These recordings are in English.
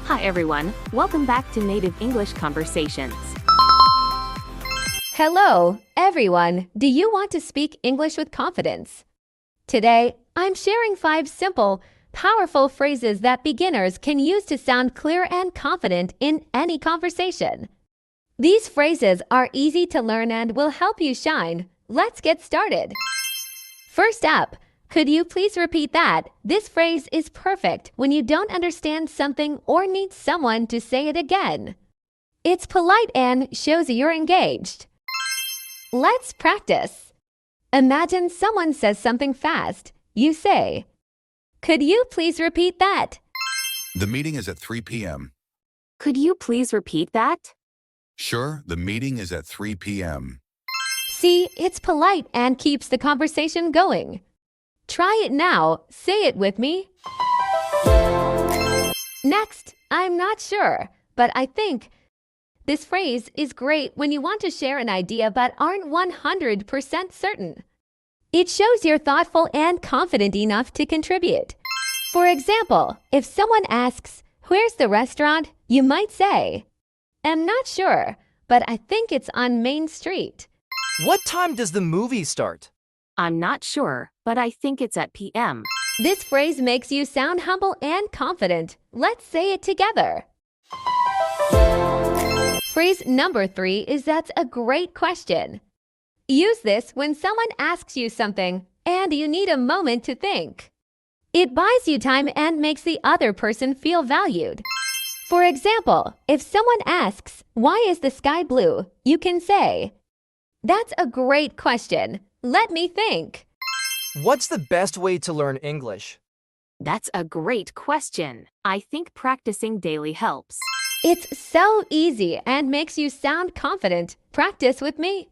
Hi everyone, welcome back to Native English Conversations. Hello, everyone. Do you want to speak English with confidence? Today, I'm sharing 5 simple, powerful phrases that beginners can use to sound clear and confident in any conversation. These phrases are easy to learn and will help you shine. Let's get started. First up, could you please repeat that? This phrase is perfect when you don't understand something or need someone to say it again. It's polite and shows you're engaged. Let's practice. Imagine someone says something fast. You say, "Could you please repeat that?" The meeting is at 3 p.m. Could you please repeat that? Sure, the meeting is at 3 p.m. See, it's polite and keeps the conversation going. Try it now. Say it with me. Next, I'm not sure, but I think. This phrase is great when you want to share an idea but aren't 100% certain. It shows you're thoughtful and confident enough to contribute. For example, if someone asks, "Where's the restaurant?" you might say, "I'm not sure, but I think it's on Main Street." What time does the movie start? I'm not sure, but I think it's at p.m. This phrase makes you sound humble and confident. Let's say it together. Phrase number 3 is "That's a great question." Use this when someone asks you something and you need a moment to think. It buys you time and makes the other person feel valued. For example, if someone asks, "Why is the sky blue?" you can say, "That's a great question. Let me think." What's the best way to learn English? That's a great question. I think practicing daily helps. It's so easy and makes you sound confident. Practice with me.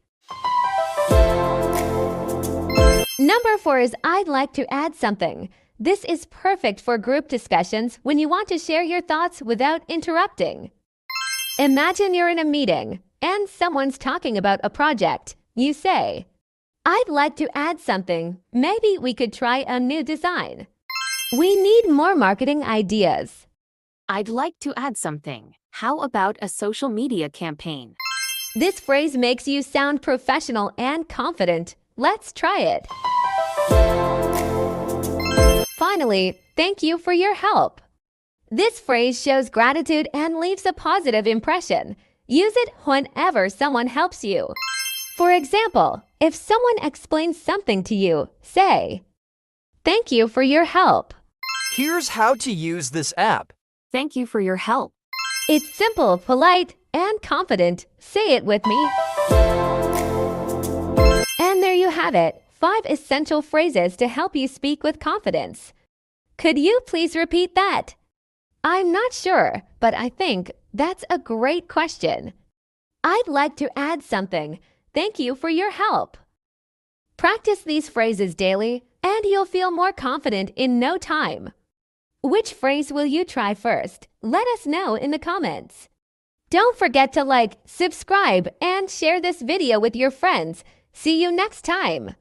Number 4 is "I'd like to add something." This is perfect for group discussions when you want to share your thoughts without interrupting. Imagine you're in a meeting and someone's talking about a project. You say, "I'd like to add something. Maybe we could try a new design." We need more marketing ideas. I'd like to add something. How about a social media campaign? This phrase makes you sound professional and confident. Let's try it. Finally, thank you for your help. This phrase shows gratitude and leaves a positive impression. Use it whenever someone helps you. For example, if someone explains something to you, say, "Thank you for your help." Here's how to use this app. Thank you for your help. It's simple, polite, and confident. Say it with me. And there you have it, 5 essential phrases to help you speak with confidence. Could you please repeat that? I'm not sure, but I think. That's a great question. I'd like to add something. Thank you for your help. Practice these phrases daily, and you'll feel more confident in no time. Which phrase will you try first? Let us know in the comments. Don't forget to like, subscribe, and share this video with your friends. See you next time.